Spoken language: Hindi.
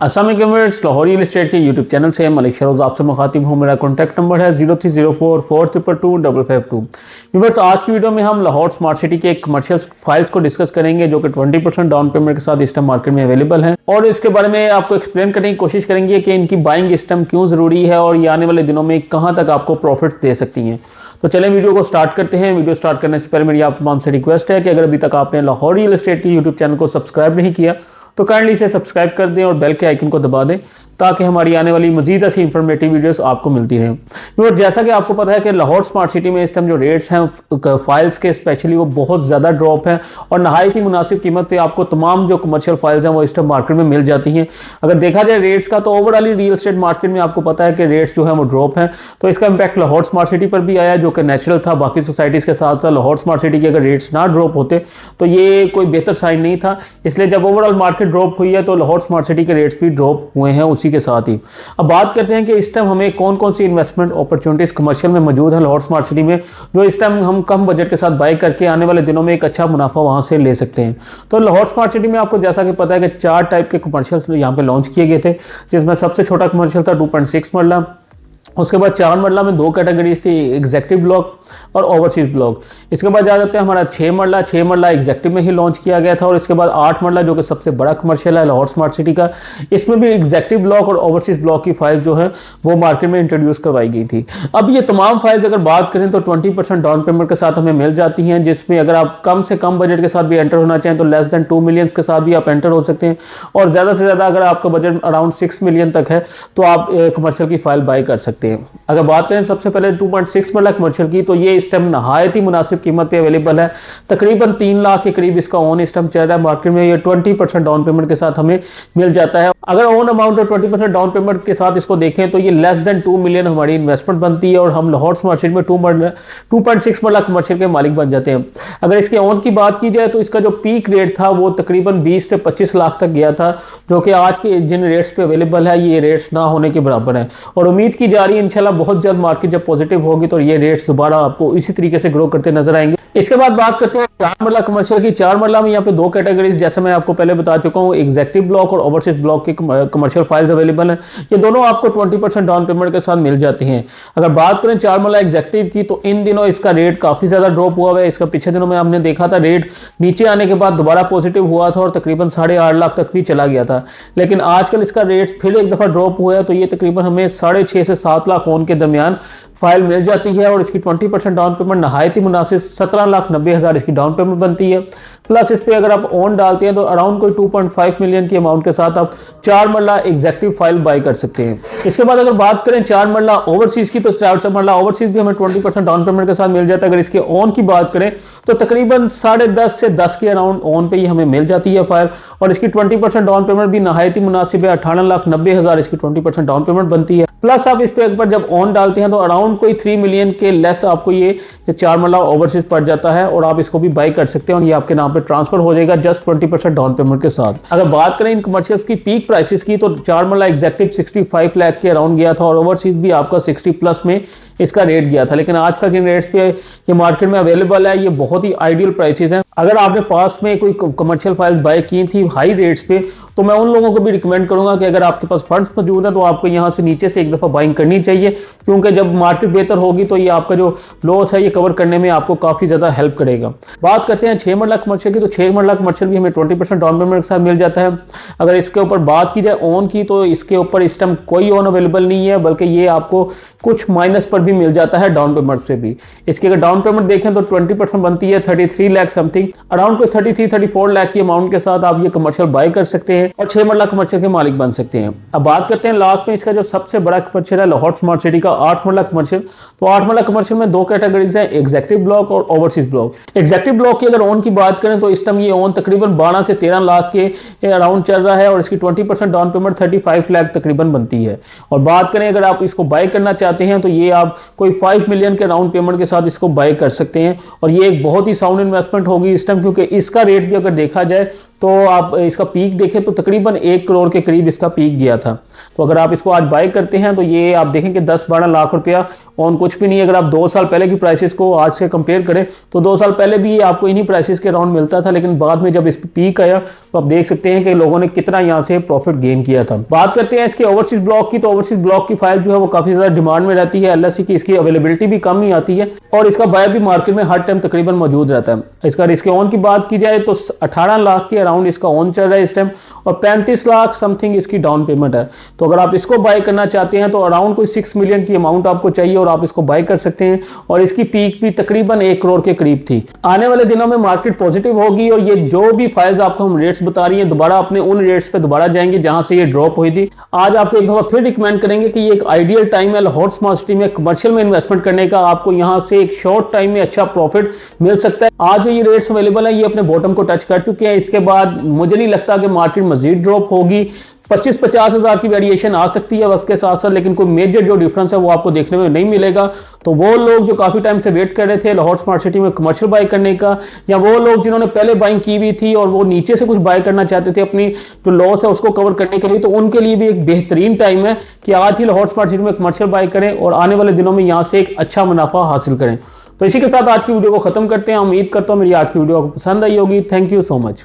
अस्सलाम वालेकुम व्यूअर्स, लाहौर रियल एस्टेट के यूट्यूब चैनल से मलिक शरोज आपसे मुखातिब हूँ। मेरा कॉन्टैक्ट नंबर है 030442225552। व्यूअर्स, आज की वीडियो में हम लाहौर स्मार्ट सिटी के कमर्शियल फाइल्स को डिस्कस करेंगे जो कि 20% डाउन पेमेंट के साथ इस टाइम मार्केट में अवेलेबल हैं, और इसके बारे में आपको एक्सप्लेन करने की कोशिश करेंगे कि इनकी बाइंग इस टाइम क्यों ज़रूरी है और ये आने वाले दिनों में कहाँ तक आपको प्रॉफिट्स दे सकती हैं। तो चलें वीडियो को स्टार्ट करते हैं। वीडियो स्टार्ट करने से पहले मेरी आप तमाम से रिक्वेस्ट है कि अगर अभी तक आपने लाहौर रियल एस्टेट के यूट्यूब चैनल को सब्सक्राइब नहीं किया तो काइंडली इसे सब्सक्राइब कर दें और बेल के आइकन को दबा दें ताकि हमारी आने वाली मजीद ऐसी इंफॉर्मेटिव वीडियोस आपको मिलती रहें। और जैसा कि आपको पता है कि लाहौर स्मार्ट सिटी में इस टाइम जो रेट्स हैं फाइल्स के स्पेशली वो बहुत ज़्यादा ड्रॉप हैं और नहायत ही मुनासिब कीमत पे आपको तमाम जो कमर्शियल फाइल्स हैं वो इस टाइम मार्केट में मिल जाती हैं। अगर देखा जाए रेट्स का तो ओवरऑल रियल एस्टेट मार्केट में आपको पता है कि रेट्स जो है वो ड्रॉप हैं, तो इसका इंपैक्ट लाहौर स्मार्ट सिटी पर भी आया जो कि नेचुरल था। बाकी सोसाइटीज़ के साथ साथ लाहौर स्मार्ट सिटी के अगर रेट्स ना ड्रॉप होते तो ये कोई बेहतर साइन नहीं था, इसलिए जब ओवरऑल मार्केट ड्रॉप हुई है तो लाहौर स्मार्ट सिटी के रेट्स भी ड्रॉप हुए हैं उसी के साथ ही। अब बात करते हैं कि इस टाइम हमें कौन कौन सी इन्वेस्टमेंट अपॉर्चुनिटीज कमर्शियल में मौजूद है लाहौर स्मार्ट सिटी में, जो इस टाइम हम कम बजट के साथ बाय करके आने वाले दिनों में एक अच्छा मुनाफा वहां से ले सकते हैं। तो लाहौर स्मार्ट सिटी में आपको जैसा कि पता है कि 4 टाइप के कमर्शियल्स यहाँ पे लॉन्च किए गए थे, जिसमें सबसे छोटा कमर्शियल था 2.6 मरला। उसके बाद 4 मरला में 2 कैटेगरीज थी, एग्जेक्टिव ब्लॉक और ओवरसीज ब्लॉक। इसके बाद जा जाते हैं हमारा 6 मरला एग्जेक्टिव में ही लॉन्च किया गया था, और इसके बाद 8 मरला जो कि सबसे बड़ा कमर्शियल है लाहौर स्मार्ट सिटी का, इसमें भी एग्जेक्टिव ब्लॉक और ओवरसीज ब्लॉक की फाइल जो है वो मार्केट में इंट्रोड्यूस करवाई गई थी। अब ये तमाम फाइल्स अगर बात करें तो 20% डाउन पेमेंट के साथ हमें मिल जाती हैं, जिसमें अगर आप कम से कम बजट के साथ भी एंटर होना चाहें तो लेस देन 2 मिलियन के साथ भी आप एंटर हो सकते हैं, और ज़्यादा से ज़्यादा अगर आपका बजट अराउंड 6 मिलियन तक है तो आप कमर्शियल की फाइल बाई कर सकते हैं। अगर बात करें सबसे पहले 2.6 मरला कमर्शियल की, तो ये इस टाइम नहायत ही मुनासिब कीमत पे अवेलेबल है। तकरीबन 3 लाख के करीब इसका ऑन इस टाइम चल रहा है मार्केट में। ये 20% डाउन पेमेंट के साथ हमें मिल जाता है। अगर ऑन अमाउंट और 20% डाउन पेमेंट के साथ इसको देखें तो ये लेस देन 2 मिलियन हमारी इन्वेस्टमेंट बनती है, और हम लाहौर स्मार्ट सिटी में 2.6 मरला कमर्शियल के मालिक बन जाते हैं। अगर इसके ऑन की बात की जाए तो इसका जो पीक रेट था वो तकरीबन 20 से 25 लाख तक गया था, जो कि आज के जिन रेट्स पे अवेलेबल है ये रेट्स ना होने के बराबर है, और उम्मीद की जा रही है इंशाल्लाह बहुत जल्द मार्केट जब पॉजिटिव होगी तो ये रेट्स दोबारा आपको इसी तरीके से ग्रो करते नजर आएंगे। इसके बाद बात करते हैं 4 मरला कमर्शियल की। 4 मरला में यहाँ पे 2 कैटेगरीज, जैसे मैं आपको पहले बता चुका हूँ, एग्जेक्टिव ब्लॉक और ओवरसीज ब्लॉक की कमर्शियल फाइल्स अवेलेबल हैं। ये दोनों आपको 20% डाउन पेमेंट के साथ मिल जाती हैं। अगर बात करें 4 मरला एग्जेक्टिव की तो इन दिनों इसका रेट काफी ज्यादा ड्रॉप हुआ है। इसका पिछले दिनों में हमने देखा था रेट नीचे आने के बाद दोबारा पॉजिटिव हुआ था और तकरीबन 8.5 लाख तक भी चला गया था, लेकिन आजकल इसका रेट फिर एक दफा ड्रॉप हुआ है, तो ये तकरीबन हमें 6.5 से 7 लाख ऑन के दरमियान फाइल मिल जाती है, और इसकी 20% डाउन पेमेंट नहायत ही मुनासिब 17,90,000 इसकी डाउन पेमेंट बनती है। प्लस इस पे अगर आप ऑन डालते हैं तो अराउंड कोई 2.5 मिलियन की अमाउंट के साथ आप 4 मरला एग्जेक्टिव फाइल बाई कर सकते हैं। इसके बाद अगर बात करें 4 मरला ओवरसीज की, तो 4 मरला ओवरसीज भी हमें 20% डाउन पेमेंट के साथ मिल जाता है। अगर इसके ऑन की बात करें तो तकरीबन 10.5 से 10 के अराउंड ऑन पे ही हमें मिल जाती है फाइल, और इसकी 20% डाउन पेमेंट भी नहायत ही मुनासिब है। 18,90,000 इसकी 20% डाउन पेमेंट बनती है। प्लस आप इस पे एक बार जब ऑन डालते हैं तो अराउंड कोई 3 मिलियन के लेस आपको ये 4 मरला ओवरसीज पड़ जाता है, और आप इसको भी बाई कर सकते हैं और ये आपके नाम पे ट्रांसफर हो जाएगा जस्ट 20% डाउन पेमेंट के साथ। अगर बात करें इन कमर्शियल्स की पीक प्राइसेस की, तो 4 मरला एग्जेक्टिव 65 लाख के अराउंड गया था, और ओवरसीज भी आपका 60 प्लस में इसका रेट गया था। लेकिन आजकल जिन रेट्स पे ये मार्केट में अवेलेबल है ये बहुत ही आइडियल प्राइसेस हैं। अगर आपने पास में कोई कमर्शियल फाइल्स बाय की थी हाई रेट्स पे, तो मैं उन लोगों को भी रिकमेंड करूंगा कि अगर आपके पास फंड्स मौजूद है तो आपको यहां से नीचे से एक दफा बाइंग करनी चाहिए, क्योंकि जब मार्केट बेहतर होगी तो ये आपका जो लॉस है ये कवर करने में आपको काफी ज्यादा हेल्प करेगा। बात करते हैं 6 मरला कमर्शियल की, तो 6 मरला कमर्शियल भी हमें 20% डाउन पेमेंट के साथ मिल जाता है। अगर इसके ऊपर बात की जाए ऑन की, तो इसके ऊपर इस टाइम कोई ऑन अवेलेबल नहीं है, बल्कि ये आपको कुछ माइनस पर भी मिल जाता है डाउन पेमेंट से भी। इसकी अगर डाउन पेमेंट देखें तो 20% बनती है 33 लाख समथिंग, अराउंड कोई 33-34 लाख की अमाउंट के साथ आप ये कमर्शियल बाय कर सकते हैं और 6 मरला कमर्शियल के मालिक बन सकते हैं। अब बात करते हैं लास्ट में इसका जो सबसे बड़ा कमर्शियल है लाहौर स्मार्ट सिटी का 8 मरला कमर्शियल। तो 8 मरला कमर्शियल में 2 कैटेगरीज हैं, एग्जेक्टिव ब्लॉक और ओवरसीज ब्लॉक। एग्जेक्टिव ब्लॉक की अगर ऑन की बात करें तो इस टाइम ये ऑन तकरीबन 12 से 13 लाख के अराउंड चल रहा है, और इसकी 20% डाउन पेमेंट 35 लाख तकरीबन बनती है। और बात करें अगर आप इसको बाय करना चाहते हैं तो ये आप आप कोई 5 मिलियन के राउंड पेमेंट के साथ इसको बाय कर सकते हैं। और ये एक बहुत ही साउंड इन्वेस्टमेंट होगी इस टाइम, क्योंकि इसका रेट भी अगर देखा जाए तो आप इसका पीक देखें तो तकरीबन 1 करोड़ के करीब इसका पीक गया था। तो अगर आप इसको आज बाय करते हैं तो ये आप देखें कि 10-12 लाख रुपया ऑन कुछ भी नहीं। अगर आप 2 साल पहले की प्राइसेस को आज से कंपेयर करें तो 2 साल पहले भी आपको इन्हीं प्राइसेस के राउंड मिलता था, लेकिन बाद में जब इस पीक आया तो आप देख सकते हैं कि लोगों ने कितना यहाँ से प्रॉफिट गेन किया था। बात करते हैं इसके ओवरसीज ब्लॉक की, तो ओवरसीज ब्लॉक की फाइल जो है वो काफी ज्यादा डिमांड में रहती है। LSE की इसकी अवेलेबिलिटी भी कम ही आती है और इसका बाय भी मार्केट में हर टाइम तकरीबन मौजूद रहता है। इसका रिस्क ऑन की बात की जाए तो 18 लाख के अराउंड इसका ऑन चल रहा है इस टाइम और 35 लाख समथिंग इसकी डाउन पेमेंट है। तो अगर आप इसको बाय करना चाहते हैं तो अराउंड कोई 6 मिलियन की अमाउंट आपको चाहिए और आप इसको बाय कर सकते हैं। और इसकी पीक भी तकरीबन 1 करोड़ के करीब थी। आने वाले दिनों में मार्केट पॉजिटिव होगी और ये जो भी फाइल्स आपको हम रेट्स बता रही है दोबारा अपने उन रेट्स पे दोबारा जाएंगे जहां से ये ड्रॉप हुई थी। आज आपको एक दफा फिर रिकमेंड करेंगे कि ये एक आइडियल टाइम है लाहौर स्मार्ट सिटी में कमर्शियल में इन्वेस्टमेंट करने का। आपको यहां से एक शॉर्ट टाइम में अच्छा प्रॉफिट मिल सकता है। आज जो ये रेट्स अवेलेबल है ये अपने बॉटम को टच कर चुके हैं। इसके बाद मुझे नहीं लगता कि मार्केट मजीद ड्रॉप होगी। 25-50 हज़ार की वेरिएशन आ सकती है वक्त के साथ साथ, लेकिन कोई मेजर जो डिफरेंस है वो आपको देखने में नहीं मिलेगा। तो वो लोग जो काफी टाइम से वेट कर रहे थे लाहौर स्मार्ट सिटी में कमर्शियल बाय करने का, या वो लोग जिन्होंने पहले बाइंग की हुई थी और वो नीचे से कुछ बाय करना चाहते थे अपनी जो लॉस है उसको कवर करने के लिए, तो उनके लिए भी एक बेहतरीन टाइम है कि आज ही लाहौर स्मार्ट सिटी में कमर्शियल बाय करें और आने वाले दिनों में यहाँ से एक अच्छा मुनाफा हासिल करें। तो इसी के साथ आज की वीडियो को खत्म करते हैं। उम्मीद करता हूँ मेरी आज की वीडियो आपको पसंद आई होगी। Thank you so much.